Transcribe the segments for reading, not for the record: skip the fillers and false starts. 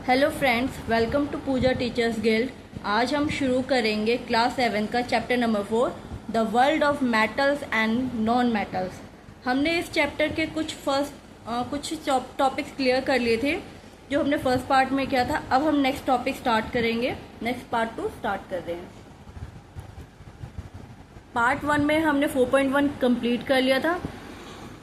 Hello friends, welcome to Pooja teachers guild. आज हम शुरू करेंगे क्लास 7 का chapter number 4, the world of metals and non metals. हमने इस चैप्टर के कुछ टॉपिक्स क्लियर कर लिए थे जो हमने फर्स्ट पार्ट में किया था। अब हम नेक्स्ट टॉपिक स्टार्ट करेंगे, नेक्स्ट पार्ट 2 स्टार्ट कर रहे हैं। पार्ट 1 में हमने 4.1 कंप्लीट कर लिया था।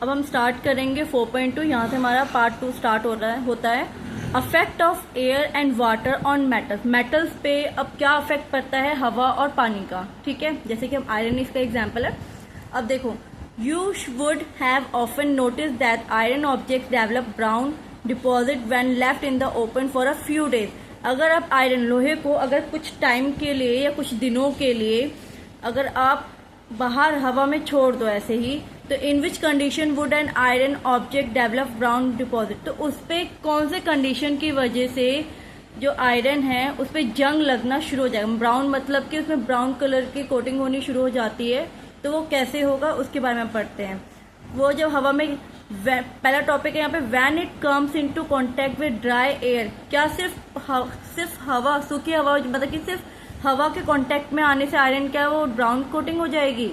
अब हम स्टार्ट करेंगे 4.2। यहाँ से हमारा पार्ट 2 स्टार्ट होता है। Affect of air and water on metals. Metals पे अब क्या अफेक्ट पड़ता है, हवा और पानी का। ठीक है, जैसे कि हम आयरन इसका एग्जांपल है। अब देखो, you would have often notice that iron object develop brown deposit when left in the open for a few days. अगर आप आयरन लोहे को अगर कुछ टाइम के लिए या कुछ दिनों के लिए अगर आप बाहर हवा में छोड़ दो ऐसे ही, तो in which condition would an iron object develop brown deposit. तो उस पर कौन से कंडीशन की वजह से जो आयरन है उस पर जंग लगना शुरू हो जाएगा। ब्राउन मतलब कि उसमें ब्राउन कलर की कोटिंग होनी शुरू हो जाती है। तो वो कैसे होगा उसके बारे में पढ़ते हैं। वो जब हवा में, पहला टॉपिक है यहाँ पे, when it comes into contact with dry air. क्या सिर्फ हवा, सूखी हवा, मतलब कि सिर्फ हवा के कांटेक्ट में आने से आयरन क्या वो ब्राउन कोटिंग हो जाएगी,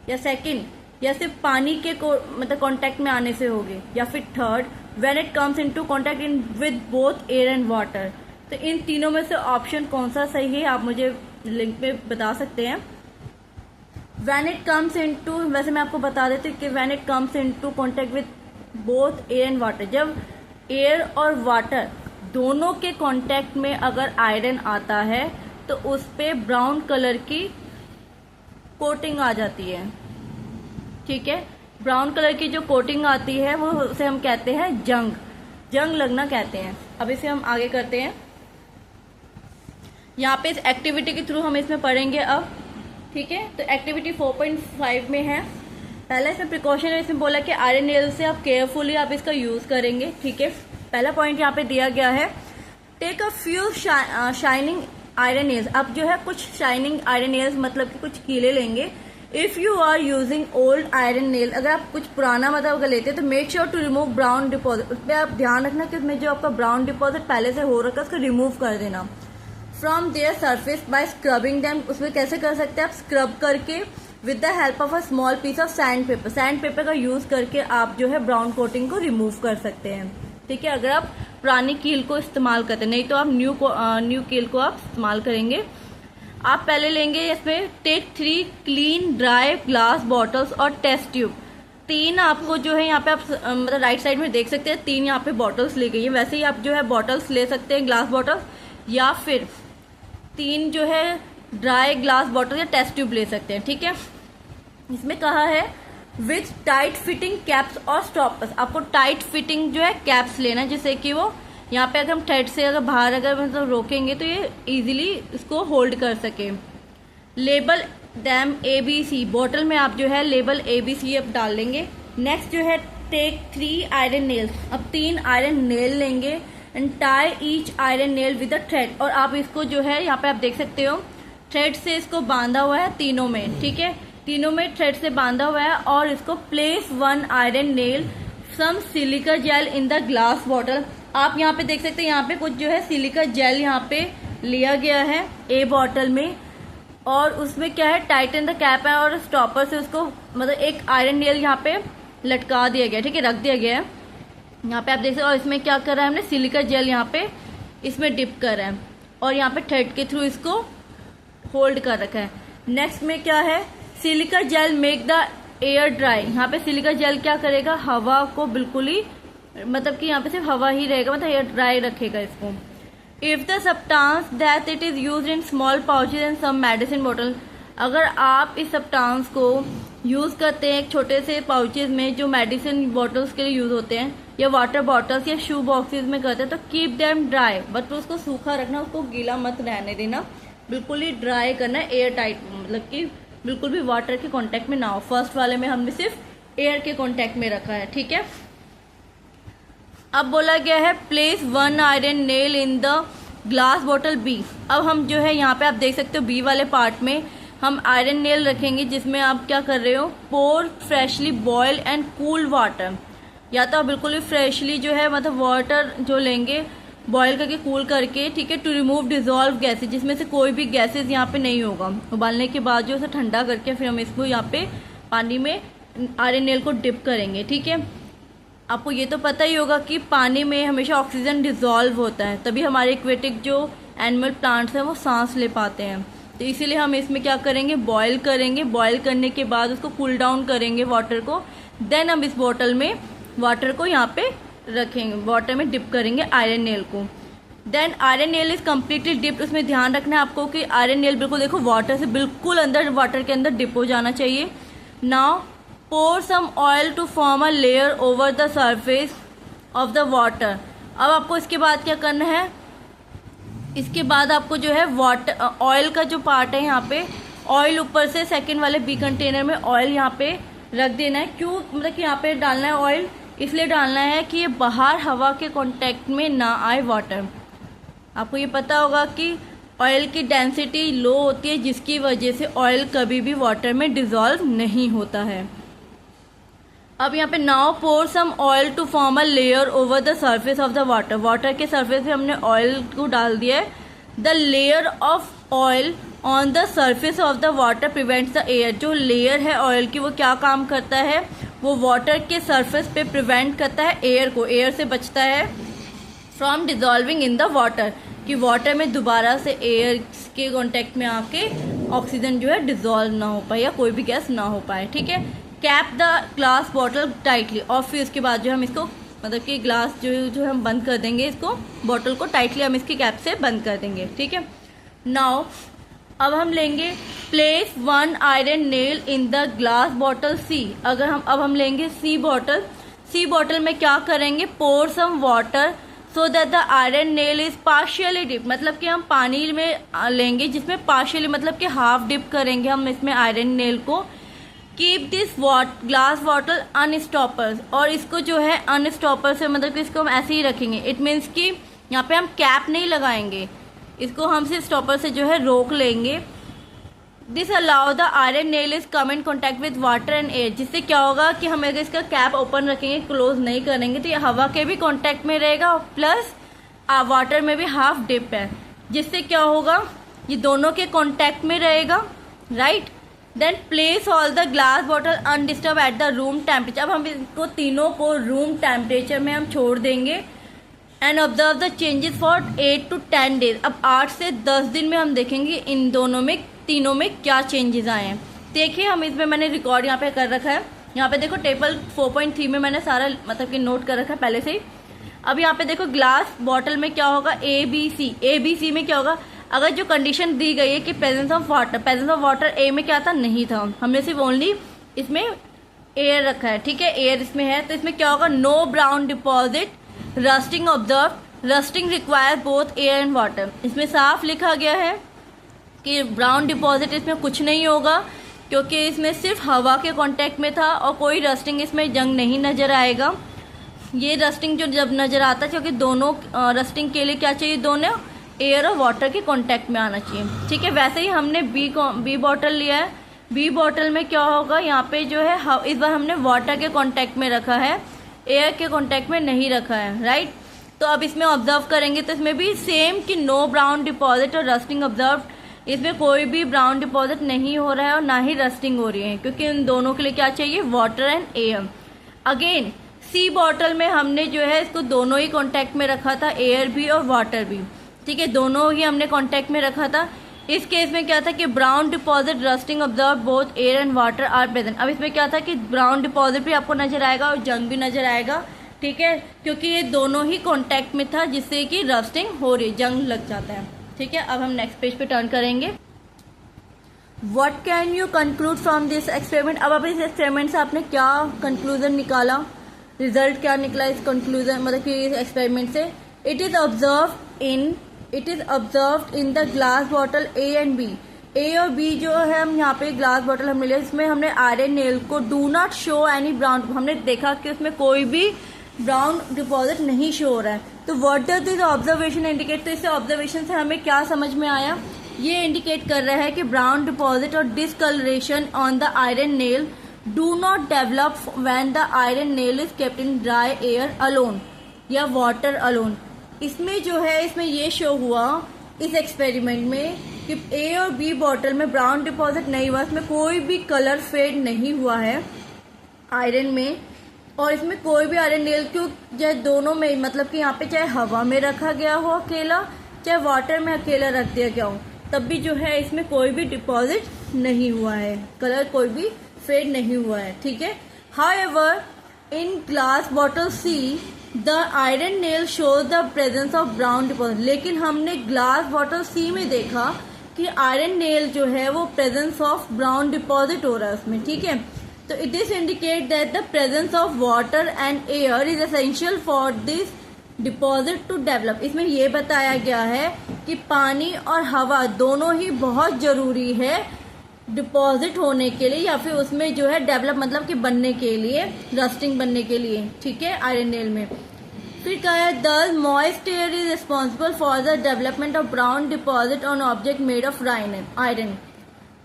या सेकंड, या सिर्फ पानी के मतलब कांटेक्ट में आने से होगी, या फिर third, when it comes into contact in with both air and water. तो इन तीनों में से ऑप्शन कौन सा सही है आप मुझे लिंक पे बता सकते हैं। व्हेन इट कम्स इनटू, वैसे मैं आपको बता देती हूँ कि when it comes into contact with both air and water, जब एयर और वाटर दोनों के कांटेक्ट में अगर आयरन आता है तो उस पे ब्राउन कलर की कोटिंग आ जाती है। ठीक है, ब्राउन कलर की जो कोटिंग आती है वो उसे हम कहते हैं जंग लगना कहते हैं। अब इसे हम आगे करते हैं। यहाँ पे इस एक्टिविटी के थ्रू हम इसमें पढ़ेंगे अब। ठीक है, तो एक्टिविटी 4.5 में है। पहला इसमें प्रिकॉशन है, इसमें बोला कि आयरन नेल से आप केयरफुली आप इसका यूज करेंगे। ठीक है, पहला पॉइंट यहाँ पे दिया गया है, take a few shining iron nails. अब जो है कुछ शाइनिंग आयरन नेल्स मतलब कि कुछ कीले लेंगे। If you are using old iron nail, अगर आप कुछ पुराना मतलब अगर लेते हैं तो make sure to remove brown deposit. उस पर आप ध्यान रखना कि उसमें जो आपका ब्राउन डिपॉजिट पहले से हो रखा है उसको रिमूव कर देना। From there surface by scrubbing them. उसमें कैसे कर सकते हैं आप, स्क्रब करके with the help of a small piece of sandpaper. Sandpaper का यूज करके आप जो है ब्राउन कोटिंग को रिमूव कर सकते हैं। ठीक है, अगर आप पुरानी कील को इस्तेमाल करते हैं, नहीं तो आप न्यू कील को आप इस्तेमाल करेंगे। आप पहले लेंगे इसमें, take 3 clean dry glass bottles और टेस्ट ट्यूब। 3 आपको जो है यहाँ पे आप मतलब राइट साइड में देख सकते हैं 3 यहाँ पे बॉटल्स ली गई है। वैसे ही आप जो है बॉटल्स ले सकते हैं, ग्लास बॉटल्स, या फिर 3 जो है ड्राई ग्लास बॉटल या टेस्ट ट्यूब ले सकते हैं। ठीक है, इसमें कहा है विथ टाइट फिटिंग कैप्स और स्टॉपर्स। आपको टाइट फिटिंग जो है कैप्स लेना है, जिससे कि वो यहाँ पे अगर हम थ्रेड से अगर बाहर अगर मतलब रोकेंगे तो ये इजीली इसको होल्ड कर सके। Label them ABC। बॉटल में आप जो है लेबल ABC अब डाल लेंगे। नेक्स्ट जो है, टेक 3 आयरन नेल्स। अब 3 आयरन नेल लेंगे and tie each iron nail with a thread. और आप इसको जो है यहाँ पे आप देख सकते हो थ्रेड से इसको बांधा हुआ है तीनों में। ठीक है, तीनों में थ्रेड से बांधा हुआ है। और इसको place 1 iron nail some silica gel in the glass bottle. आप यहाँ पे देख सकते हैं यहाँ पे कुछ जो है सिलिका जेल यहाँ पे लिया गया है A बॉटल में, और उसमें क्या है, टाइटन द कैप है और स्टॉपर से उसको मतलब एक आयरन नेल यहाँ पे लटका दिया गया। ठीक है, रख दिया गया है यहाँ पे आप देख सकते हैं। और इसमें क्या कर रहा है, हमने सिलिका जेल यहाँ पे इसमें डिप कर रहा है और यहाँ पे थ्रेड के थ्रू इसको होल्ड कर रखा है। नेक्स्ट में क्या है, silica gel make the air dry. यहाँ पे सिलिका जेल क्या करेगा, हवा को बिल्कुल ही मतलब कि यहाँ पे सिर्फ हवा ही रहेगा, मतलब एयर ड्राई रखेगा इसको। If the substance that it is used in small pouches and some medicine bottle. अगर आप इस सब्सटेंस को यूज करते हैं एक छोटे से पाउचेज में जो मेडिसिन बॉटल्स के लिए यूज होते हैं, या वाटर बॉटल्स या शू बॉक्सेस में करते हैं, तो कीप देम ड्राई। बट उसको सूखा रखना, उसको गीला मत रहने देना, बिल्कुल ही ड्राई करना, एयर टाइट, मतलब कि बिल्कुल भी वाटर के कांटेक्ट में ना हो। फर्स्ट वाले में हमने सिर्फ एयर के कांटेक्ट में रखा है। ठीक है, अब बोला गया है place 1 iron nail in the glass bottle B। अब हम जो है यहाँ पे आप देख सकते हो B वाले पार्ट में हम आयरन नेल रखेंगे, जिसमें आप क्या कर रहे हो, pour freshly boil and cool water. या तो आप बिल्कुल ही फ्रेशली जो है मतलब वाटर जो लेंगे बॉयल करके कूल करके, ठीक है, टू रिमूव डिजोल्व गैसेज, जिसमें से कोई भी गैसेज यहाँ पे नहीं होगा। उबालने के बाद जो उसे ठंडा करके फिर हम इसको यहाँ पे पानी में आयरन नेल को डिप करेंगे, ठीक है। आपको ये तो पता ही होगा कि पानी में हमेशा ऑक्सीजन डिजोल्व होता है, तभी हमारे एक्वेटिक जो एनिमल प्लांट्स हैं वो सांस ले पाते हैं। तो इसीलिए हम इसमें क्या करेंगे, बॉयल करेंगे। बॉयल करने के बाद उसको कूल डाउन करेंगे वाटर को, देन हम इस बॉटल में वाटर को यहाँ पे रखेंगे, वाटर में डिप करेंगे आयरन नेल को। Then iron nail is completely dipped. उसमें ध्यान रखना है आपको कि आयरन नेल बिल्कुल देखो वाटर से बिल्कुल अंदर, वाटर के अंदर डिप हो जाना चाहिए। Now pour some oil to form a layer over the surface of the water. अब आपको इसके बाद क्या करना है, इसके बाद आपको जो है वाटर ऑयल का जो पार्ट है यहाँ पे, ऑयल ऊपर से सेकंड वाले बी कंटेनर में ऑयल यहाँ पे रख देना है। क्यों, मतलब कि यहाँ पे डालना है ऑयल, इसलिए डालना है कि ये बाहर हवा के कांटेक्ट में ना आए वाटर। आपको ये पता होगा कि ऑयल की डेंसिटी लो होती है, जिसकी वजह से ऑयल कभी भी वाटर में डिजोल्व नहीं होता है। अब यहाँ पे now pour some oil to form a layer over the surface of the water. Water के सरफेस पे हमने ऑयल को डाल दिया है। The layer of oil on the surface of the water prevents the air. जो लेयर है oil की वो क्या काम करता है, वो वाटर के सरफेस पे प्रिवेंट करता है एयर को, एयर से बचता है from dissolving in the water, कि वाटर में दोबारा से एयर के कांटेक्ट में आके ऑक्सीजन जो है डिजोल्व ना हो पाए या कोई भी गैस ना हो पाए, ठीक है। Cap the glass bottle tightly, और फिर उसके बाद जो हम इसको, मतलब कि ग्लास जो हम बंद कर देंगे, इसको बॉटल को टाइटली हम इसकी कैप से बंद कर देंगे, ठीक है। नाउ अब हम लेंगे place one iron nail in the glass bottle C. अगर हम लेंगे सी बॉटल। सी बॉटल में क्या करेंगे, pour some water so that the iron nail is partially dip. मतलब कि हम पानी में लेंगे जिसमें पार्शियली मतलब कि हाफ डिप करेंगे हम इसमें आयरन नेल को। कीप दिस ग्लास बॉटल अनस्टॉपर, और इसको जो है अनस्टॉपर से मतलब कि इसको हम ऐसे ही रखेंगे। इट मीन्स कि यहाँ पे हम कैप नहीं लगाएंगे, इसको हम सिर्फ स्टॉपर से जो है रोक लेंगे। This allow the iron nail is come in contact with water and air. जिससे क्या होगा कि हम अगर इसका कैप ओपन रखेंगे, क्लोज नहीं करेंगे, तो ये हवा के भी कॉन्टैक्ट में रहेगा, प्लस वाटर में भी हाफ डिप है, जिससे क्या होगा, ये दोनों के कॉन्टैक्ट में रहेगा, right. Then place all the glass bottle undisturb at the room temperature. अब हम इसको तीनों को रूम टेम्परेचर में हम छोड़ देंगे। And observe the changes for 8 to 10 days. अब 8 से 10 दिन में हम देखेंगे इन दोनों में, तीनों में क्या चेंजेस आए हैं। देखिए हम इसमें मैंने रिकॉर्ड यहाँ पे कर रखा है। यहाँ पे देखो टेबल 4.3 में मैंने सारा मतलब कि नोट कर रखा है पहले से ही। अब यहाँ पे देखो ग्लास बॉटल में क्या होगा, ABC में क्या होगा, अगर जो कंडीशन दी गई है कि प्रेजेंस ऑफ वाटर ए में क्या था, नहीं था, हमने सिर्फ ओनली इसमें एयर रखा है, ठीक है, एयर इसमें है, तो इसमें क्या होगा, no brown deposit, rusting observe, rusting require both air and water. इसमें साफ लिखा गया है कि ब्राउन डिपॉजिट इसमें कुछ नहीं होगा, क्योंकि इसमें सिर्फ हवा के कांटेक्ट में था और कोई रस्टिंग इसमें जंग नहीं नजर आएगा। ये रस्टिंग जो जब नजर आता है, क्योंकि दोनों रस्टिंग के लिए क्या चाहिए, दोनों एयर और वाटर के कांटेक्ट में आना चाहिए, ठीक है। वैसे ही हमने बी बॉटल लिया है। बी बॉटल में क्या होगा, यहाँ पे जो है इस बार हमने वाटर के कांटेक्ट में रखा है, एयर के कांटेक्ट में नहीं रखा है, राइट। तो अब इसमें ऑब्जर्व करेंगे तो इसमें भी सेम कि नो ब्राउन डिपॉजिट और रस्टिंग ऑब्जर्व। इसमें कोई भी ब्राउन डिपॉजिट नहीं हो रहा है और ना ही रस्टिंग हो रही है, क्योंकि इन दोनों के लिए क्या चाहिए, water and air. Again C bottle में हमने जो है इसको दोनों ही कांटेक्ट में रखा था, एयर भी और वाटर भी, ठीक है, दोनों ही हमने कांटेक्ट में रखा था। इस केस में क्या था कि brown deposit, rusting observe both air and water are present. अब इसमें क्या था कि ब्राउन डिपॉजिट भी आपको नजर आएगा और जंग भी नजर आएगा, ठीक है, क्योंकि ये दोनों ही कांटेक्ट में था, जिससे कि रस्टिंग हो रही, जंग लग जाता है, ठीक है। अब हम नेक्स्ट पेज पे टर्न करेंगे। What can you conclude from this experiment. अब इस एक्सपेरिमेंट से आपने क्या कंक्लूजन निकाला, रिजल्ट क्या निकला इस कंक्लूजन, मतलब कि इस एक्सपेरिमेंट से। It is observed in the glass bottle A and B. A और बी जो है हम यहाँ पे ग्लास बॉटल हमने लिया, इसमें हमने आयरन नेल को do not show any brown, हमने देखा कि उसमें कोई भी ब्राउन डिपॉजिट नहीं शो हो रहा है। तो what does this observation indicate, तो इस ऑब्जर्वेशन से हमें क्या समझ में आया, ये इंडिकेट कर रहा है कि ब्राउन डिपॉजिट और discolouration on the iron nail do not develop when the iron nail is kept in dry air alone या वाटर अलोन। इसमें जो है इसमें ये शो हुआ इस एक्सपेरिमेंट में कि ए और बी बॉटल में ब्राउन डिपॉजिट नहीं हुआ, इसमें कोई भी कलर फेड नहीं हुआ है आयरन में, और इसमें कोई भी आयरन नेल क्यों चाहे दोनों में, मतलब कि यहाँ पे चाहे हवा में रखा गया हो अकेला चाहे वाटर में अकेला रख दिया गया हो, तब भी जो है इसमें कोई भी डिपॉजिट नहीं हुआ है, कलर कोई भी फेड नहीं हुआ है, ठीक है। However in glass bottle see the iron nail shows the presence of brown deposit, लेकिन हमने ग्लास बॉटल सी में देखा कि आयरन नेल जो है वो प्रेजेंस ऑफ ब्राउन डिपॉजिट हो रहा है उसमें, ठीक है। तो it is indicate that the presence of water and air is essential for this deposit to develop. इसमें यह बताया गया है कि पानी और हवा दोनों ही बहुत जरूरी है डिपॉजिट होने के लिए, या फिर उसमें जो है डेवलप मतलब कि बनने के लिए, रस्टिंग बनने के लिए, ठीक है, आयरन नेल में। फिर कहा है the moist air is responsible for the development of brown deposit on object made of iron.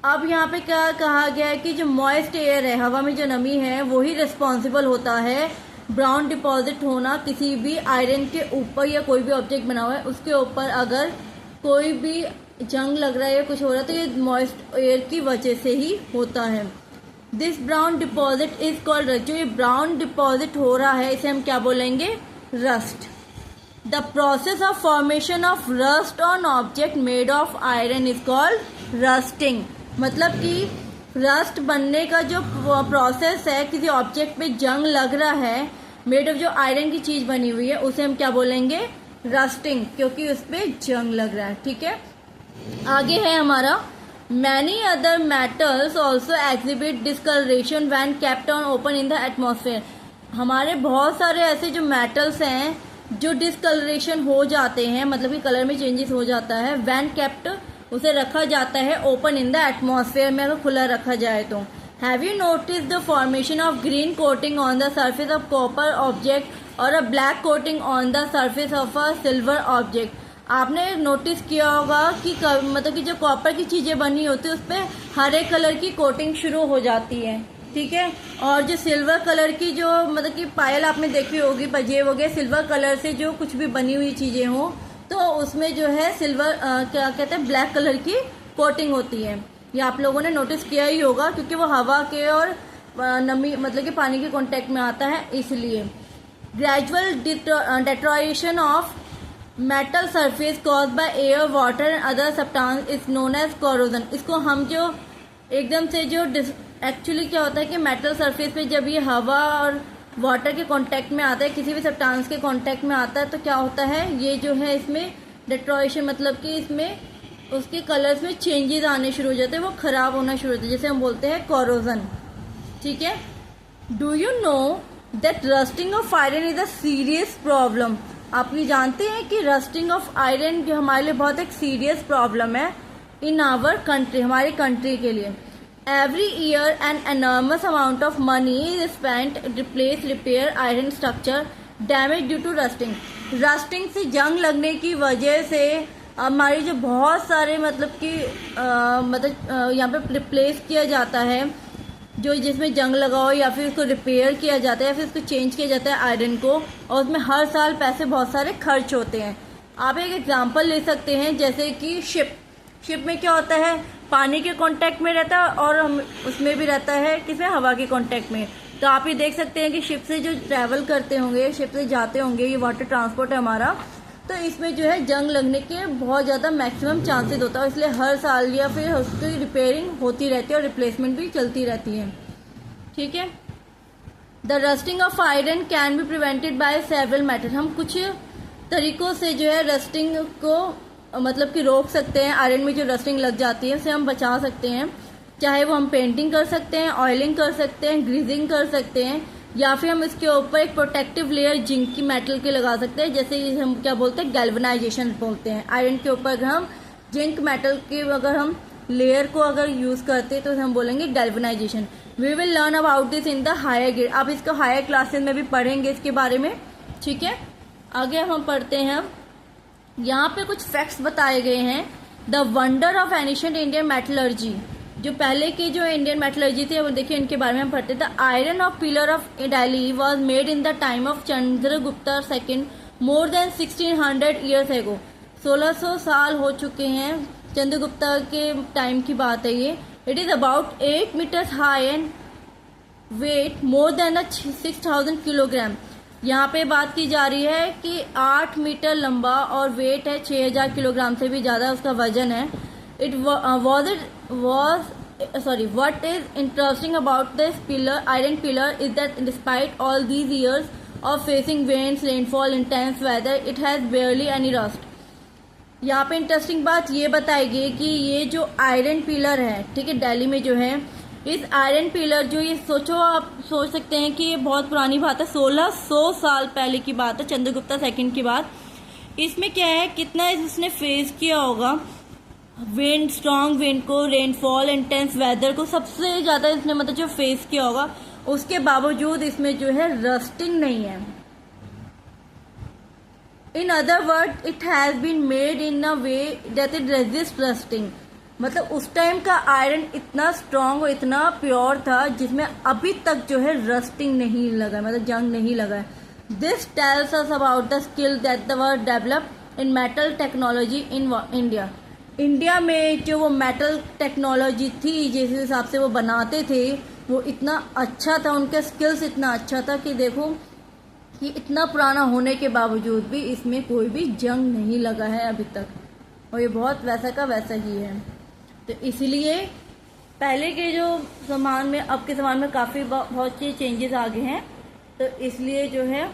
अब यहाँ पे क्या कहा गया है कि जो मॉइस्ट एयर है, हवा में जो नमी है, वही रिस्पॉन्सिबल होता है ब्राउन डिपॉजिट होना किसी भी आयरन के ऊपर, या कोई भी ऑब्जेक्ट बना हुआ है उसके ऊपर अगर कोई भी जंग लग रहा है या कुछ हो रहा है तो ये मॉइस्ट एयर की वजह से ही होता है। This brown deposit is called rust. जो ये ब्राउन डिपॉजिट हो रहा है इसे हम क्या बोलेंगे? Rust. The process of formation of rust on object made of iron is called rusting. मतलब कि रस्ट बनने का जो प्रोसेस है, किसी ऑब्जेक्ट पे जंग लग रहा है, मेड ऑफ जो आयरन की चीज बनी हुई है, उसे हम क्या बोलेंगे? रस्टिंग, क्योंकि उस पे जंग लग रहा है, ठीक है। आगे है हमारा many other metals also exhibit discolouration when kept on open in the atmosphere. हमारे बहुत सारे ऐसे जो मेटल्स हैं जो डिस्कलरेशन हो जाते हैं, मतलब कि कलर में चेंजेस हो जाता है, वैन केप्ट उसे रखा जाता है ओपन इन द एटमॉस्फेयर में, अगर खुला रखा जाए तो। Have you notice the formation of green coating on the surface of copper object और a black coating on the surface of a silver object. आपने नोटिस किया होगा कि मतलब कि जो कॉपर की चीजें बनी होती है उस पर हरे कलर की कोटिंग शुरू हो जाती है, ठीक है। और जो सिल्वर कलर की जो मतलब कि पायल आपने देखी होगी, पंजेब हो गए, सिल्वर कलर से जो कुछ भी बनी हुई चीजें हो तो उसमें जो है सिल्वर क्या कहते हैं, ब्लैक कलर की कोटिंग होती है। ये आप लोगों ने नोटिस किया ही होगा क्योंकि वो हवा के और नमी मतलब कि पानी के कांटेक्ट में आता है, इसलिए। Gradual deterioration of metal surface cause by air, water and other substance is known as corrosion. इसको हम जो एकदम से जो एक्चुअली क्या होता है कि मेटल सरफेस पे जब ये हवा और वाटर के कांटेक्ट में आता है, किसी भी सब्सटेंस के कांटेक्ट में आता है, तो क्या होता है, ये जो है इसमें डेट्रोएशन मतलब कि इसमें उसके कलर्स में चेंजेस आने शुरू हो जाते हैं, वो खराब होना शुरू होते हैं, जैसे हम बोलते हैं कोरोजन, ठीक है। Do you know that rusting of iron is a serious problem. आप ये जानते हैं कि रस्टिंग ऑफ आयरन जो हमारे लिए बहुत एक सीरियस प्रॉब्लम है इन आवर कंट्री, हमारी कंट्री के लिए। Every year an enormous amount of money is spent replace repair iron structure damage due to rusting. Rusting से जंग लगने की वजह से हमारी जो बहुत सारे मतलब कि यहाँ पे रिप्लेस किया जाता है, जो जिसमें जंग लगा हो, या फिर उसको रिपेयर किया जाता है, या फिर उसको चेंज किया जाता है आयरन को, और उसमें हर साल पैसे बहुत सारे खर्च होते हैं। आप एक एग्जांपल ले सकते हैं, जैसे कि शिप में क्या होता है, पानी के कांटेक्ट में रहता है और उसमें भी रहता है किसमें, हवा के कांटेक्ट में। तो आप ये देख सकते हैं कि शिप से जो ट्रैवल करते होंगे, शिप से जाते होंगे, ये वाटर ट्रांसपोर्ट है हमारा, तो इसमें जो है जंग लगने के बहुत ज़्यादा मैक्सिमम चांसेस होता है, इसलिए हर साल या फिर उसकी रिपेयरिंग होती रहती है और रिप्लेसमेंट भी चलती रहती है, ठीक है। The rusting of iron can be prevented by several method. हम कुछ तरीकों से जो है रस्टिंग को मतलब कि रोक सकते हैं, आयरन में जो रस्टिंग लग जाती है उसे हम बचा सकते हैं। चाहे वो हम पेंटिंग कर सकते हैं, ऑयलिंग कर सकते हैं, ग्रीजिंग कर सकते हैं, या फिर हम इसके ऊपर एक प्रोटेक्टिव लेयर जिंक की मेटल के लगा सकते हैं, जैसे हम क्या बोलते हैं, गैल्वेनाइजेशन बोलते हैं। आयरन के ऊपर अगर हम जिंक मेटल के अगर हम लेयर को अगर यूज करते हैं तो हम बोलेंगे galvanisation. We will learn about this in the higher grade. आप इसको हायर क्लासेस में भी पढ़ेंगे इसके बारे में, ठीक है। आगे हम पढ़ते हैं, यहाँ पे कुछ फैक्ट्स बताए गए हैं। The wonder of ancient Indian metallurgy, जो पहले की जो इंडियन मेटलर्जी थी वो देखिए इनके बारे में हम पढ़ते थे। Iron of pillar of Delhi was made in the time of Chandragupta second more than 1600 years ago, 1600 साल हो चुके हैं, चंद्रगुप्ता के टाइम की बात है ये। It is about 8 metres high and weight more than 6000 kilogram. यहाँ पे बात की जा रही है कि 8 मीटर लंबा और वेट है 6000 किलोग्राम से भी ज्यादा उसका वजन है। It what is interesting about this pillar, iron pillar, is that despite all these years of facing winds, rainfall, intense weather, it has barely any rust. यहाँ पे इंटरेस्टिंग बात ये बताई गई कि ये जो आयरन पिलर है, ठीक है, दिल्ली में जो है, इस आयरन पिलर जो ये सोचो, आप सोच सकते हैं कि ये बहुत पुरानी बात है, 1600 साल पहले की बात है, चंद्रगुप्ता सेकंड की बात। इसमें क्या है, कितना इसने फेस किया होगा विंड, स्ट्रॉन्ग विंड को, रेनफॉल, इंटेंस वेदर को, सबसे ज्यादा इसने मतलब जो फेस किया होगा, उसके बावजूद इसमें जो है रस्टिंग नहीं है। In other word it has been made in a way that it resist rusting. मतलब उस टाइम का आयरन इतना स्ट्रांग और इतना प्योर था जिसमें अभी तक जो है रस्टिंग नहीं लगा, मतलब जंग नहीं लगा है। This tells us about the skill that the were develop in metal technology in India. India में जो वो मेटल टेक्नोलॉजी थी, जिस हिसाब से वो बनाते थे, वो इतना अच्छा था, उनका स्किल्स इतना अच्छा था कि देखो कि इतना पुराना होने के बावजूद भी इसमें कोई भी जंग नहीं लगा है अभी तक, और ये बहुत वैसा का वैसा ही है। तो इसलिए पहले के जो सामान में अब के सामान में काफ़ी बहुत सी चेंजेस आ गए हैं, तो इसलिए जो है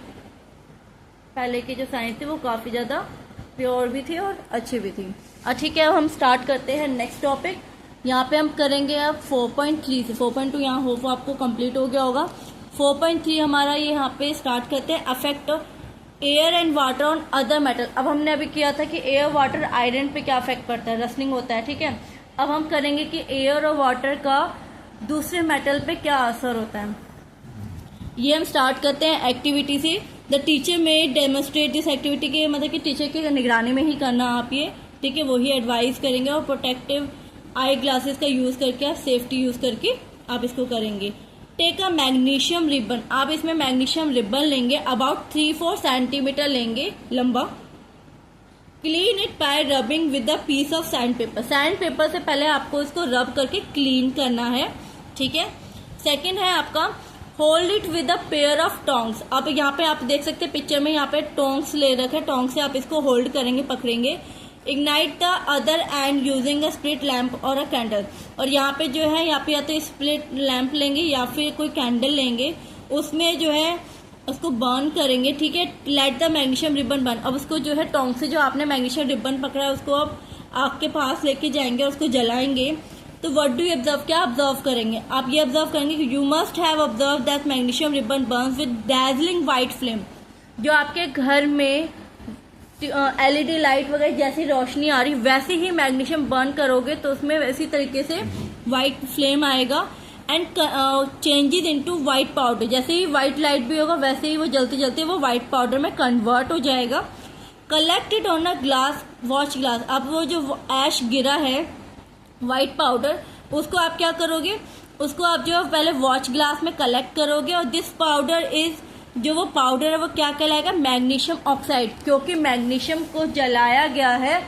पहले की जो साइंस थी वो काफ़ी ज़्यादा प्योर भी थी और अच्छी भी थी। ठीक है, अब हम स्टार्ट करते हैं नेक्स्ट टॉपिक। यहाँ पे हम करेंगे अब 4.3 से 4.2 यहाँ हो आपको कंप्लीट हो गया होगा। 4.3 हमारा ये यहाँ पे स्टार्ट करते हैं, affect air and water on other metal. अब हमने अभी किया था कि एयर वाटर आयरन पे क्या अफेक्ट पड़ता है, रस्टिंग होता है, ठीक है। अब हम करेंगे कि एयर और वाटर का दूसरे मेटल पे क्या असर होता है। ये हम स्टार्ट करते हैं एक्टिविटी से। द टीचर में डेमोन्स्ट्रेट दिस एक्टिविटी के, मतलब कि टीचर की निगरानी में ही करना आप ये, ठीक है, वही एडवाइस करेंगे, और प्रोटेक्टिव आई ग्लासेस का यूज करके, आप सेफ्टी यूज करके आप इसको करेंगे। टेक अ मैग्नीशियम रिबन, आप इसमें मैग्नीशियम रिबन लेंगे, अबाउट 3-4 सेंटीमीटर लेंगे लंबा। Clean it by rubbing with the piece of sandpaper. Sandpaper से पहले आपको इसको रब करके क्लीन करना है, ठीक है। सेकेंड है आपका hold it with a pair of tongs. अब यहाँ पे आप देख सकते हैं पिक्चर में, यहाँ पे टोंग्स ले रखे, टोंग्स से आप इसको होल्ड करेंगे, पकड़ेंगे। Ignite the other and using a split lamp और अ कैंडल। और यहाँ पे जो है, यहाँ पे या तो स्प्लिट लैम्प लेंगे या फिर कोई कैंडल लेंगे, उसमें जो है उसको बर्न करेंगे, ठीक है। Let the magnesium ribbon burn. अब उसको जो है टोंग से जो आपने मैग्नीशियम रिबन पकड़ा है उसको आप आग के पास लेके जाएंगे और उसको जलाएंगे। तो व्हाट डू यू ऑब्जर्व, क्या ऑब्जर्व करेंगे आप, ये ऑब्जर्व करेंगे कि you must have observe that magnesium ribbon Burns with dazzling white flame. जो आपके घर में एलईडी लाइट वगैरह जैसी रोशनी आ रही, वैसे ही मैग्नीशियम बर्न करोगे तो उसमें वैसी तरीके से व्हाइट फ्लेम आएगा। And changes into white powder, जैसे ही व्हाइट लाइट भी होगा वैसे ही वो जलते जलते वो व्हाइट पाउडर में कन्वर्ट हो जाएगा। Collected on a glass watch glass. अब वो जो ऐश गिरा है व्हाइट पाउडर, उसको आप क्या करोगे, उसको आप जो पहले वॉच ग्लास में कलेक्ट करोगे, और दिस पाउडर इज, जो वो पाउडर है वो क्या कहलाएगा, मैग्नीशियम ऑक्साइड, क्योंकि मैग्नीशियम को जलाया गया है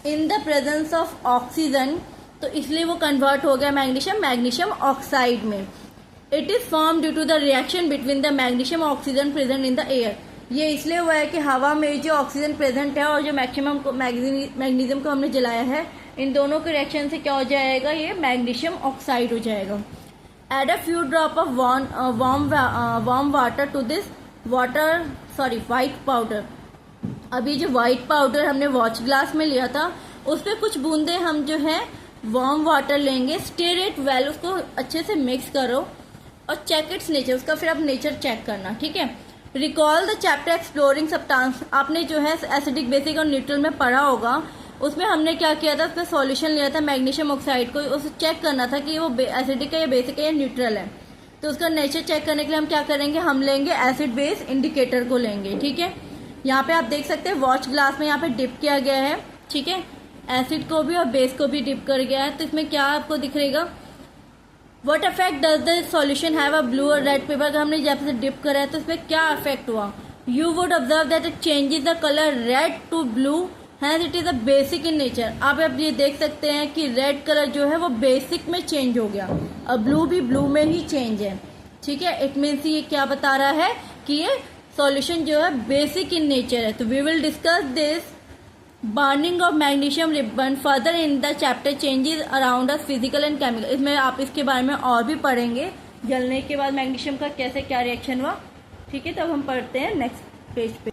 in the presence of oxygen, तो इसलिए वो कन्वर्ट हो गया मैग्नीशियम ऑक्साइड में। It is form due to the reaction between the magnesium oxygen present in the air. ये इसलिए हुआ है कि हवा में जो ऑक्सीजन प्रेजेंट है और जो मैग्नीशियम को हमने जलाया है, इन दोनों के रिएक्शन से क्या हो जाएगा, ये मैग्नीशियम ऑक्साइड हो जाएगा। Add a few drop of warm water to this white powder. अभी जो व्हाइट पाउडर हमने वॉच ग्लास में लिया था, उस पर कुछ बूंदे हम जो है वार्म वाटर लेंगे, स्टिर इट वेल, उसको अच्छे से मिक्स करो और चेक इट्स नेचर, उसका फिर आप नेचर चेक करना, ठीक है। Recall the chapter exploring substance. आपने जो है एसिडिक, बेसिक और न्यूट्रल में पढ़ा होगा, उसमें हमने क्या किया था, उसमें सॉल्यूशन लिया था मैग्नीशियम ऑक्साइड को, उसे चेक करना था कि वो एसिडिक है या बेसिक है या न्यूट्रल है। तो उसका नेचर चेक करने के लिए हम क्या करेंगे, हम लेंगे एसिड बेस इंडिकेटर को लेंगे, ठीक है। यहाँ पे आप देख सकते हैं वॉच ग्लास में यहाँ पे डिप किया गया है, ठीक है, एसिड को भी और बेस को भी डिप कर गया है। तो इसमें क्या आपको दिखेगा, what effect does the solution have a blue और रेड पेपर। अगर हमने जब से डिप करा है तो इसमें क्या इफेक्ट हुआ, you would observe that it changes the color red to blue, hence it is a basic in nature। आप अब ये देख सकते हैं कि रेड कलर जो है वो बेसिक में चेंज हो गया, और ब्लू भी ब्लू में ही चेंज है। ठीक है, इट मीन्स ये क्या बता रहा है कि ये सॉल्यूशन जो है बेसिक इन नेचर है। तो we will discuss this burning of magnesium ribbon further in the chapter changes around us physical and chemical. इसमें आप इसके बारे में और भी पढ़ेंगे, जलने के बाद मैग्नीशियम का कैसे क्या रिएक्शन हुआ। ठीक है, तब हम पढ़ते हैं नेक्स्ट पेज पे।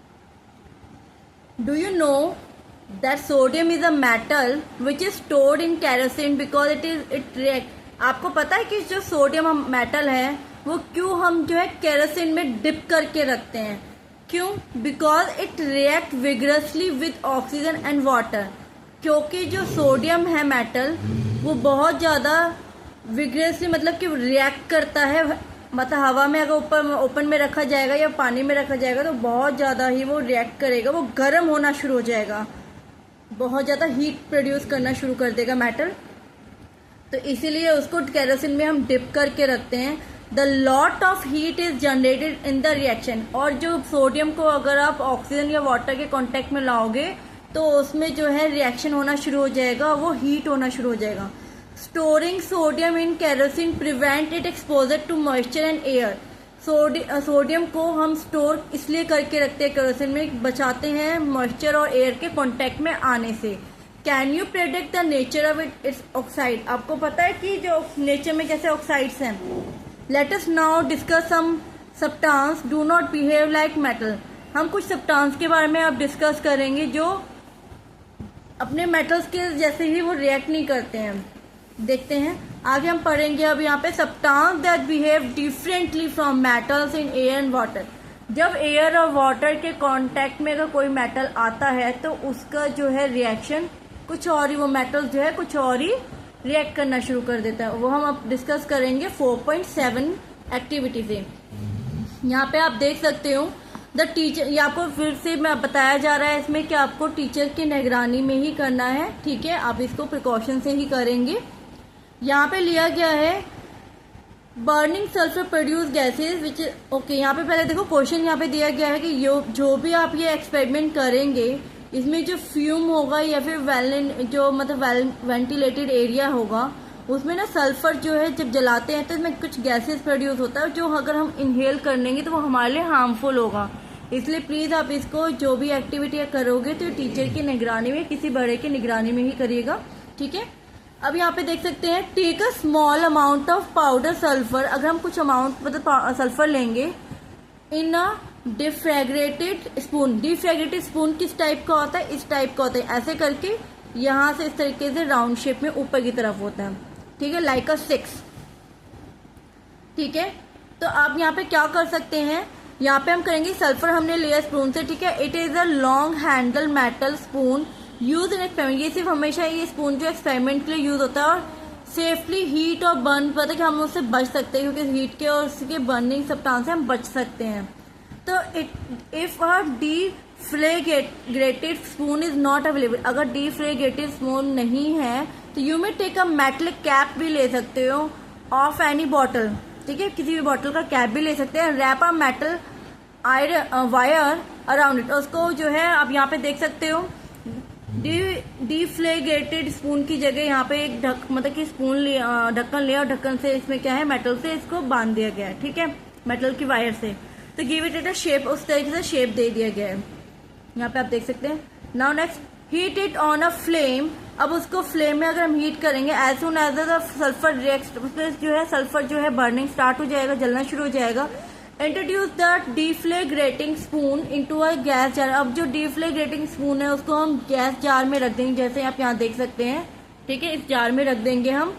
Do you know that sodium is a metal which is stored in kerosene because it react. आपको पता है कि जो सोडियम मेटल है वो क्यों हम जो है केरोसिन में डिप करके रखते हैं? क्यों? Because it react vigorously with oxygen and water. क्योंकि जो सोडियम है मेटल वो बहुत ज़्यादा विगरसली मतलब कि रिएक्ट करता है, मतलब हवा में अगर ऊपर ओपन में रखा जाएगा या पानी में रखा जाएगा तो बहुत ज़्यादा ही वो रिएक्ट करेगा, वो गर्म होना शुरू हो जाएगा, बहुत ज़्यादा हीट प्रोड्यूस करना शुरू कर देगा मेटल। तो इसीलिए उसको केरोसिन में हम डिप करके रखते हैं। The lot of heat is generated in the reaction. और जो सोडियम को अगर आप ऑक्सीजन या वाटर के कांटेक्ट में लाओगे तो उसमें जो है रिएक्शन होना शुरू हो जाएगा, वो हीट होना शुरू हो जाएगा। Storing sodium in kerosene prevent it exposure to moisture and air. Sodium को हम स्टोर इसलिए करके रखते हैं केरोसिन में, बचाते हैं मॉइस्चर और एयर के कांटेक्ट में आने से। Can you predict the nature of its oxide. आपको पता है कि जो नेचर में कैसे ऑक्साइड्स हैं। Let us now discuss some substance do not behave like metal. हम कुछ सब्सटेंस के बारे में अब डिस्कस करेंगे जो अपने मेटल्स के जैसे ही वो रिएक्ट नहीं करते हैं। देखते हैं आगे हम पढ़ेंगे। अब यहाँ पे substance that behave differently from metals in air and water. जब एयर और वाटर के कांटेक्ट में अगर कोई मेटल आता है तो उसका जो है रिएक्शन कुछ और ही, वो मेटल जो है कुछ और ही रिएक्ट करना शुरू कर देता है। वो हम अब डिस्कस करेंगे 4.7 एक्टिविटी से। यहाँ पे आप देख सकते हो द टीचर, ये आपको फिर से मैं बताया जा रहा है इसमें कि आपको टीचर की निगरानी में ही करना है। ठीक है, आप इसको प्रिकॉशन से ही करेंगे। यहाँ पे लिया गया है burning sulphur produce gases which okay. यहाँ पे पहले देखो क्वेश्चन यहाँ पे दिया गया है कि जो भी आप ये एक्सपेरिमेंट करेंगे इसमें जो फ्यूम होगा या फिर जो मतलब वेंटिलेटेड एरिया होगा उसमें ना सल्फर जो है जब जलाते हैं तो इसमें कुछ गैसेस प्रोड्यूस होता है जो अगर हम इनहेल कर लेंगे तो वो हमारे लिए हार्मफुल होगा। इसलिए प्लीज आप इसको जो भी एक्टिविटी करोगे तो टीचर की निगरानी में, किसी बड़े की निगरानी में ही करिएगा। ठीक है, अब यहाँ पे देख सकते हैं take a small amount of powder sulphur. अगर हम कुछ अमाउंट मतलब सल्फर लेंगे in a deflagrating spoon. Deflagrating spoon किस टाइप का होता है? इस टाइप का होता है, ऐसे करके यहाँ से इस तरीके से राउंड शेप में ऊपर की तरफ होता है। ठीक है, लाइक अ 6। ठीक है, तो आप यहाँ पे क्या कर सकते हैं, यहाँ पे हम करेंगे सल्फर हमने लिया स्पून से। ठीक है, it is a long handle metal spoon use in experiment. ये सिर्फ हमेशा ये स्पून जो एक्सपेरिमेंट के लिए यूज होता है और सेफली हीट और बर्न, पता है कि हम उससे बच सकते हैं क्योंकि हीट के और उसके बर्निंग सब्सटेंस से हम बच सकते हैं। तो if a deflagrating spoon is not available, अगर डिफ्रैग्रेटेड स्पून नहीं है तो you may take a metal cap भी ले सकते हो ऑफ एनी बॉटल। ठीक है, किसी भी बॉटल का कैप भी ले सकते हैं। Wrap a metal wire around it. उसको जो है आप यहाँ पे देख सकते हो डिफ्लैग्रेटेड स्पून की जगह यहाँ पे एक मतलब कि स्पून ढक्कन लिया और ढक्कन से इसमें क्या है मेटल से इसको बांध दिया गया है। ठीक है, मेटल की वायर से। तो गिव इट अ शेप, उस तरीके से शेप दे दिया गया है। यहाँ पे आप देख सकते हैं। Now next heat it on a flame. अब उसको फ्लेम में अगर हम हीट करेंगे as soon as the sulphur react, उसमें जो है सल्फर जो है बर्निंग स्टार्ट हो जाएगा, जलना शुरू हो जाएगा। Introduce the deflagrating spoon into a gas jar. अब जो डिफ्लैग्रेटिंग स्पून है उसको हम गैस जार में रख देंगे, जैसे आप यहाँ देख सकते हैं। ठीक है, इस जार में रख देंगे हम,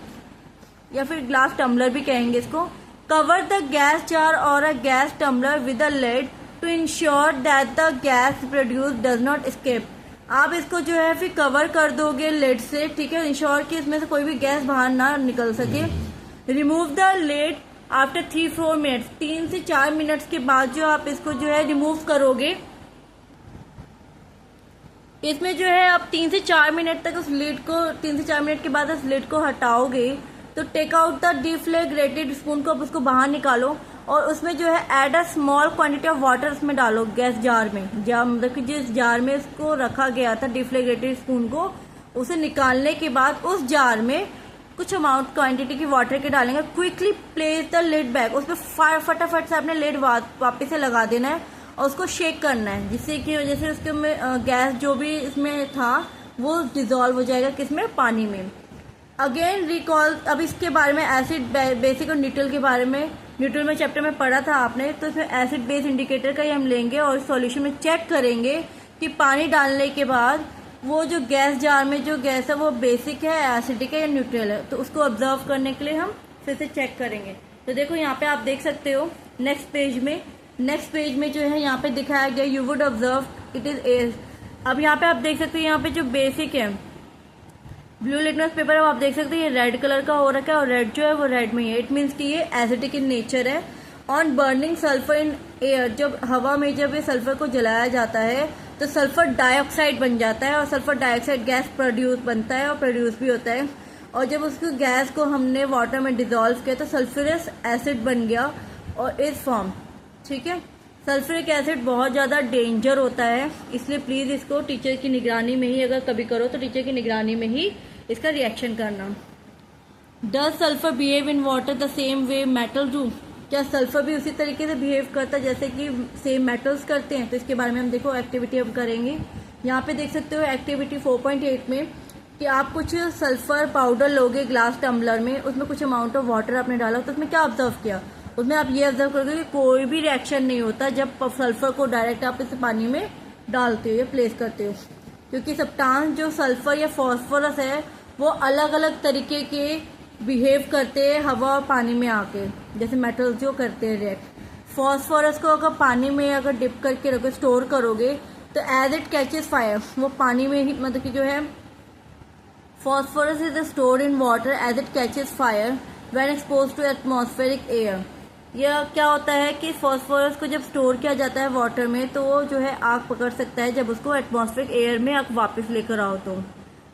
या फिर ग्लास टम्बलर भी कहेंगे इसको। कवर द गैस जार और a gas tumbler with a lid to ensure that the gas produce does not escape. आप इसको जो है फिर कवर कर दोगे लिड से। ठीक है, इंश्योर कि इसमें से कोई भी गैस बाहर ना निकल सके। Remove the lid after 3-4 minutes. 3 से 4 मिनट्स के बाद जो आप इसको जो है रिमूव करोगे, इसमें जो है आप 3 से 4 मिनट तक उस लिड को, 3 से 4 मिनट के बाद उस लिड को हटाओगे तो टेक आउट द डिफ्लैग्रेटेड स्पून को, आप उसको बाहर निकालो और उसमें जो है add a small quantity of water उसमें डालो गैस जार में, मतलब कि जिस जार में इसको रखा गया था डिफ्लेग्रेटेड स्पून को, उसे निकालने के बाद उस जार में कुछ अमाउंट क्वांटिटी की वाटर के डालेंगे। Quickly place the lid back, उस पर फटाफट से आपने लिड वापस से लगा देना है और उसको शेक करना है, जिससे कि वजह से उसके में गैस जो भी इसमें था वो डिजोल्व हो जाएगा किसमें, पानी में। अगेन रिकॉल, अब इसके बारे में एसिड बेसिक और न्यूट्रल के बारे में न्यूट्रल में चैप्टर में पढ़ा था आपने, तो इसमें एसिड बेस इंडिकेटर का ही हम लेंगे और सॉल्यूशन में चेक करेंगे कि पानी डालने के बाद वो जो गैस जार में जो गैस है वो बेसिक है, एसिडिक है या न्यूट्रल है, तो उसको ऑब्जर्व करने के लिए हम फिर से चेक करेंगे। तो देखो यहाँ पे आप देख सकते हो नेक्स्ट पेज में जो है यहाँ पे दिखाया गया, you would observe it is as. अब यहाँ पे आप देख सकते हो यहाँ पे जो बेसिक है ब्लू लिटमस पेपर है, आप देख सकते हैं ये रेड कलर का हो रखा है और रेड जो है वो रेड में ही है, इट मीन्स कि ये एसिडिक इन नेचर है। On burning sulphur in air, जब हवा में जब ये सल्फर को जलाया जाता है तो सल्फर डाइऑक्साइड बन जाता है और सल्फर डाइऑक्साइड गैस बनता है और प्रोड्यूस भी होता है। और जब उसको गैस को हमने वाटर में डिजोल्व किया तो सल्फ्यूरस एसिड बन गया और इज फॉर्म। ठीक है, सल्फ्यूरिक एसिड बहुत ज़्यादा डेंजर होता है, इसलिए प्लीज़ इसको टीचर की निगरानी में ही अगर कभी करो तो टीचर की निगरानी में ही इसका रिएक्शन करना। Does sulphur behave in water the same way metal do, क्या सल्फर भी उसी तरीके से बिहेव करता है जैसे कि सेम मेटल्स करते हैं? तो इसके बारे में हम देखो एक्टिविटी हम करेंगे। यहाँ पे देख सकते हो एक्टिविटी 4.8 में कि आप कुछ सल्फर पाउडर लोगे ग्लास टम्बलर में, उसमें कुछ अमाउंट ऑफ वाटर आपने डाला, तो उसमें क्या ऑब्जर्व किया? उसमें आप ये ऑब्जर्व करोगे कि कोई भी रिएक्शन नहीं होता जब सल्फर को डायरेक्ट आप इस पानी में डालते हो या प्लेस करते हो, क्योंकि सब्सटेंस जो सल्फर या फॉस्फोरस है वो अलग अलग तरीके के बिहेव करते हैं हवा और पानी में आके, जैसे मेटल्स जो करते हैं रिएक्ट। फॉस्फोरस को अगर पानी में अगर डिप करके रखो, स्टोर करोगे, तो एज इट कैचेस फायर, वो पानी में ही मतलब कि जो है phosphorus is stored in water as it catches fire when expose to atmospheric air. यह क्या होता है कि फॉस्फोरस को जब स्टोर किया जाता है वाटर में तो वो जो है आग पकड़ सकता है जब उसको एटमॉस्फेरिक एयर में आग वापस लेकर आओ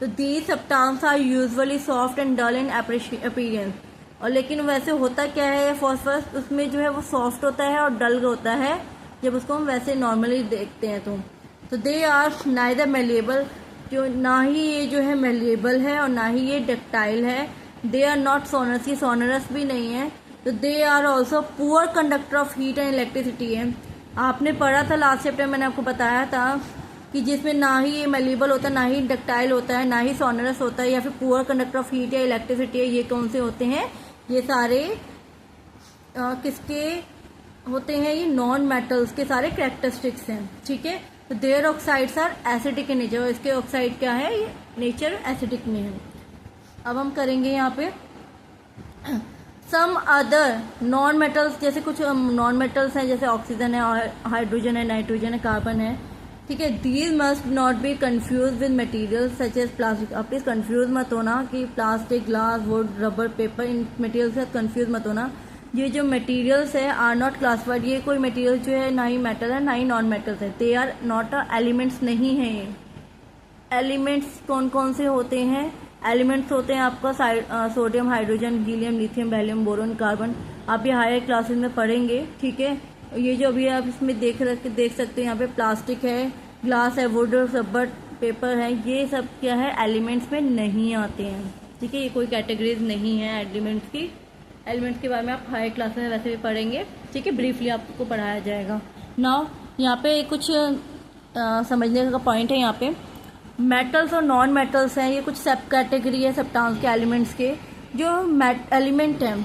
तो these substance are usually soft and dull in appearance. और लेकिन वैसे होता क्या है फॉस्फोरस, उसमें जो है वो सॉफ्ट होता है और डल होता है जब उसको हम वैसे नॉर्मली देखते हैं तो दे आर नाइदर मेलिएबल, जो ना ही ये जो है मेलिएबल है और ना ही ये डक्टाइल है। दे आर नॉट सोनरस, ये सोनरस भी नहीं है। तो they are also poor conductor of heat and electricity है। आपने पढ़ा था लास्ट चैप्टर, मैंने आपको बताया था कि जिसमें ना ही ये मेलिएबल होता है, ना ही डक्टाइल होता है, ना ही सोनरस होता है या फिर पुअर कंडक्टर ऑफ हीट या इलेक्ट्रिसिटी है। ये कौन से होते हैं? ये सारे किसके होते हैं? ये नॉन मेटल्स के सारे कैरेक्टरिस्टिक्स हैं। ठीक है, तो their oxides are acidic in nature, इसके ऑक्साइड क्या है? ये नेचर एसिडिक में है। अब हम करेंगे यहाँ पे सम अदर नॉन मेटल्स, जैसे कुछ नॉन मेटल्स हैं जैसे ऑक्सीजन है, हाइड्रोजन है, नाइट्रोजन है, कार्बन है। ठीक है, these must not be confuse with material such as plastic. आप प्लीज कंफ्यूज मत होना कि plastic, glass, wood, rubber, paper, इन मटेरियल से कंफ्यूज मत होना। ये जो मटेरियल्स है आर नॉट क्लासिफाइड, ये कोई मटेरियल जो है ना ही मेटल है ना ही नॉन मेटल्स है। दे आर नॉट एलिमेंट्स नहीं है। ये एलिमेंट्स कौन कौन से होते हैं? एलिमेंट्स होते हैं आपका sodium, hydrogen, helium, lithium, beryllium, boron, carbon. आप ये हायर क्लासेस में पढ़ेंगे। ठीक है, ये जो अभी आप इसमें देख सकते हैं यहाँ पे प्लास्टिक है, ग्लास है, वुड, रबर, पेपर है, ये सब क्या है? एलिमेंट्स में नहीं आते हैं। ठीक है, ये कोई कैटेगरीज नहीं है एलिमेंट्स की। एलिमेंट्स के बारे में आप हायर क्लास में वैसे भी पढ़ेंगे। ठीक है, ब्रीफली आपको पढ़ाया जाएगा। नाउ यहाँ पे कुछ समझने का पॉइंट है। यहाँ पे मेटल्स और नॉन मेटल्स हैं, ये कुछ सब कैटेगरी है सब्सटेंस के, एलिमेंट्स के। जो एलिमेंट है,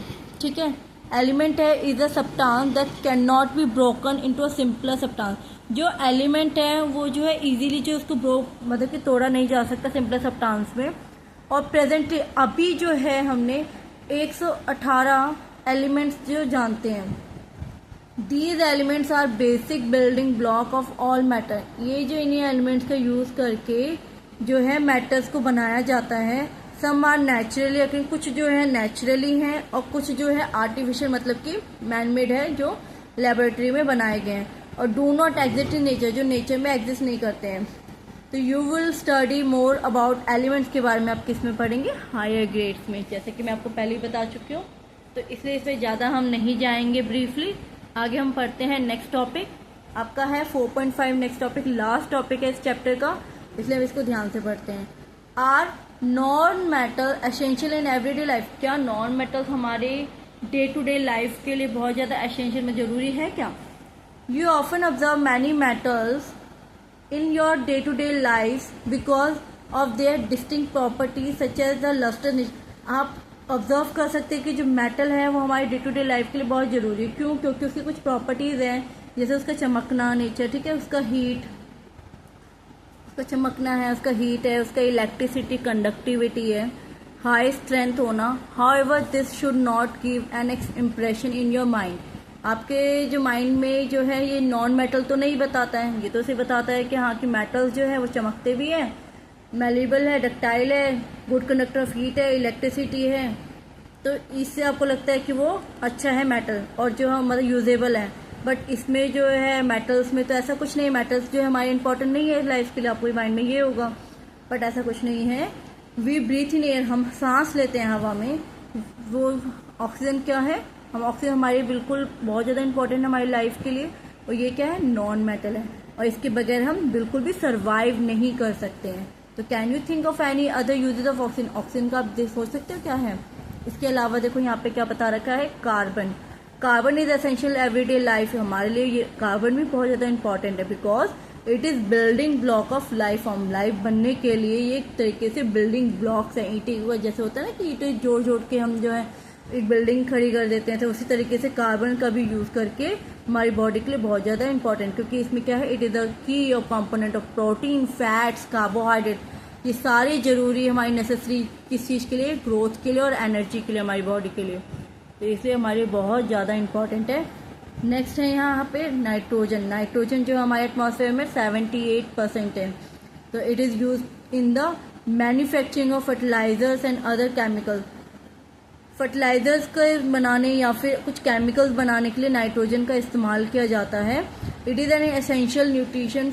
ठीक है, एलिमेंट है is a substance that can not be broken into a simpler substance. जो एलिमेंट है वो जो है इजीली जो उसको मतलब कि तोड़ा नहीं जा सकता सिंपलर सब्सटेंस में। और प्रेजेंटली अभी जो है हमने 118 एलिमेंट्स जो जानते हैं। These elements are basic building block of all matter. ये जो इन्हीं एलिमेंट्स का यूज करके जो है मैटर्स को बनाया जाता है। सम आर नेचुरली, लेकिन कुछ जो है नेचुरली हैं और कुछ जो है आर्टिफिशियल, मतलब कि मैनमेड है, जो लेबोरेटरी में बनाए गए हैं। और do not exist in nature, जो नेचर में एग्जिस्ट नहीं करते हैं। तो you will study more about elements के बारे में आप किस में पढ़ेंगे? हायर ग्रेड्स में, जैसे कि मैं आपको पहले ही बता चुकी हूँ। तो इसलिए इसमें ज़्यादा हम नहीं जाएंगे ब्रीफली। आगे हम पढ़ते हैं नेक्स्ट टॉपिक, आपका है 4.5 नेक्स्ट टॉपिक, लास्ट टॉपिक है इस चैप्टर का, इसलिए हम इसको ध्यान से पढ़ते हैं। Are non metal essential in everyday life, क्या नॉन मेटल्स हमारे डे टू डे लाइफ के लिए बहुत ज़्यादा एसेंशियल में ज़रूरी है क्या? You often observe many metals in your day to day life because of their distinct properties such as the lustre. आप ऑब्जर्व कर सकते हैं कि जो मेटल है वो हमारी डे टू डे लाइफ के लिए बहुत ज़रूरी है। क्यों? क्योंकि उसकी कुछ प्रॉपर्टीज़ हैं, जैसे उसका चमकना नेचर, ठीक है, उसका हीट, उसका चमकना है, उसका हीट है, उसका इलेक्ट्रिसिटी, कंडक्टिविटी है, हाई स्ट्रेंथ होना। However this should not give an impression in your mind. आपके जो माइंड में जो है ये नॉन मेटल तो नहीं बताता है, ये तो सिर्फ बताता है कि हाँ कि मेटल्स जो है वो चमकते भी हैं, मेलेबल है, डक्टाइल है, गुड कंडक्टर ऑफ हीट है, इलेक्ट्रिसिटी है, तो इससे आपको लगता है कि वो अच्छा है मेटल और जो मतलब यूजेबल है। बट इसमें जो है मेटल्स में तो ऐसा कुछ नहीं, मेटल्स जो है हमारे इंपॉर्टेंट नहीं है लाइफ के लिए, आपको माइंड में ये होगा, बट ऐसा कुछ नहीं है। वी ब्रीथ इन एयर, हम सांस लेते हैं हवा में, वो ऑक्सीजन क्या है, हम ऑक्सीजन हमारी बिल्कुल बहुत ज़्यादा इंपॉर्टेंट है हमारी लाइफ के लिए, और ये क्या है, नॉन मेटल है, और इसके बगैर हम बिल्कुल भी सर्वाइव नहीं कर सकते हैं। तो can you think of any other usages of oxygen, oxygen का आप सोच सकते हो क्या है? इसके अलावा देखो यहाँ पे क्या बता रखा है, carbon. Carbon is essential everyday life, हमारे लिए ये कार्बन भी बहुत ज़्यादा इंपॉर्टेंट है because it is building block of life form. Life बनने के लिए ये एक तरीके से बिल्डिंग ब्लॉक्स है, ईंटें जैसे होता है ना कि ईंटें जोड़ जोड़ के हम जो है एक बिल्डिंग खड़ी कर देते हैं, तो उसी तरीके से कार्बन का भी यूज़ करके हमारी बॉडी के लिए बहुत ज़्यादा इंपॉर्टेंट, क्योंकि इसमें क्या है, it is the key of component of protein, fats, carbohydrate, ये सारे जरूरी हमारी नेसेसरी किस चीज़ के लिए, ग्रोथ के लिए और एनर्जी के लिए, हमारी बॉडी के लिए, तो इसलिए हमारे बहुत ज़्यादा इंपॉर्टेंट है। नेक्स्ट है यहाँ पे नाइट्रोजन। नाइट्रोजन जो हमारे एटमॉस्फेयर में 78% है, तो it is use in the manufacturing of fertilisers and other chemicals. Fertilisers के बनाने या फिर कुछ केमिकल्स बनाने के लिए नाइट्रोजन का इस्तेमाल किया जाता है। It is an essential nutrition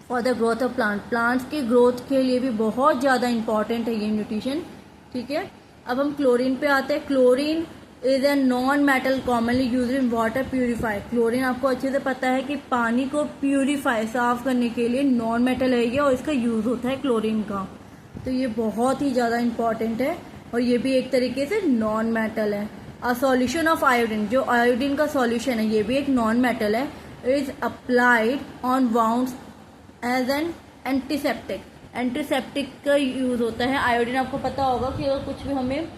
for the growth of plant, plants की ग्रोथ के लिए भी बहुत ज़्यादा इंपॉर्टेंट है ये न्यूट्रिशन, ठीक है। अब हम क्लोरीन पे आते हैं। Chlorine is a non metal commonly use in water purify. Chlorine आपको अच्छे से पता है कि पानी को प्यूरिफाई, साफ करने के लिए नॉन मेटल है ये, और इसका यूज होता है क्लोरीन का, तो ये बहुत ही ज़्यादा इंपॉर्टेंट है, और ये भी एक तरीके से नॉन मेटल है। अ सॉल्यूशन ऑफ आयोडीन, जो आयोडीन का सॉल्यूशन है ये भी एक नॉन मेटल है। Is applied on wounds as an antiseptic. Antiseptic का यूज होता है। आयोडीन आपको पता होगा कि अगर कुछ भी हमें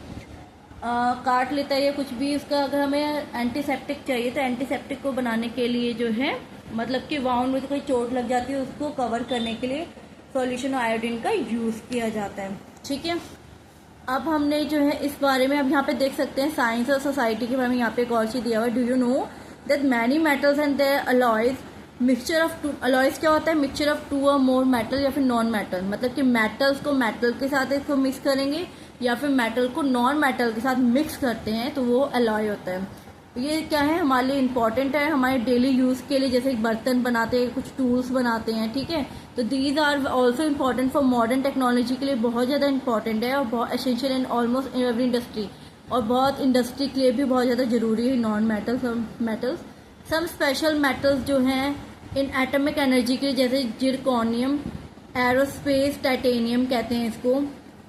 काट लेता है या कुछ भी, उसका अगर हमें एंटीसेप्टिक चाहिए तो एंटीसेप्टिक को बनाने के लिए जो है, मतलब कि वाउंड में कोई चोट लग जाती है उसको कवर करने के लिए सॉल्यूशन आयोडीन का यूज किया जाता है, ठीक है। अब हमने जो है इस बारे में, अब यहाँ पे देख सकते हैं साइंस और सोसाइटी के बारे में यहाँ पे एक और चीज दिया हुआ है। Do you know that many metals and their alloys, mixture of two, alloys क्या होता है, मिक्सचर ऑफ टू और मोर मेटल या फिर नॉन मेटल, मतलब कि मेटल्स को मेटल के साथ इसको मिक्स करेंगे या फिर मेटल को नॉन मेटल के साथ मिक्स करते हैं तो वो अलॉय होता है। ये क्या है, हमारे लिए इंपॉर्टेंट है, हमारे डेली यूज के लिए, जैसे बर्तन बनाते हैं, कुछ टूल्स बनाते हैं, ठीक है, तो these are also important for modern technology के लिए बहुत ज़्यादा इंपॉर्टेंट है और बहुत essential in almost in every industry, और बहुत इंडस्ट्री के लिए भी बहुत ज़्यादा जरूरी है non metals. Some special metals जो हैं इन एटॉमिक एनर्जी के लिए, जैसे जिरकोनियम, एरोस्पेस टाइटेनियम कहते हैं इसको,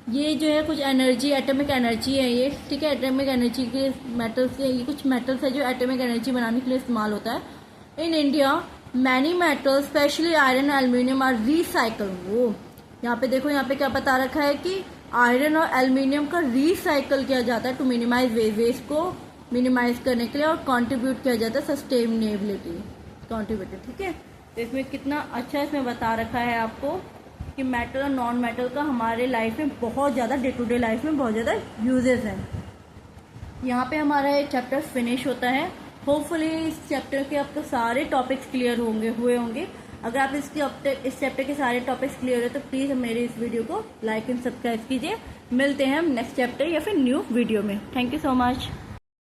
ये जो है कुछ एनर्जी, एटॉमिक एनर्जी है ये, ठीक है, एटॉमिक एनर्जी के मेटल्स, ये कुछ मेटल्स है जो एटॉमिक एनर्जी बनाने के लिए इस्तेमाल होता है। In India many metals specially iron and aluminium are recycle. वो यहाँ पे देखो, यहाँ पे क्या बता रखा है कि आयरन और एल्यूमिनियम का रिसाइकल किया जाता है टू मिनिमाइज वेस्ट को मिनिमाइज करने के लिए, और कॉन्ट्रीब्यूट किया जाता है सस्टेनेबिलिटी कॉन्ट्रीब्यूट, ठीक है। तो इसमें कितना अच्छा इसमें बता रखा है आपको कि मेटल और नॉन मेटल का हमारे लाइफ में बहुत ज़्यादा, डे टू डे लाइफ में बहुत ज़्यादा यूजेस हैं। यहाँ पे हमारा ये चैप्टर फिनिश होता है। होपफुली इस चैप्टर के आपको सारे टॉपिक्स क्लियर हुए होंगे। अगर आप इस चैप्टर के सारे टॉपिक्स क्लियर हो तो प्लीज़ मेरे इस वीडियो को लाइक एंड सब्सक्राइब कीजिए। मिलते हैं हम नेक्स्ट चैप्टर या फिर न्यू वीडियो में। Thank you so much.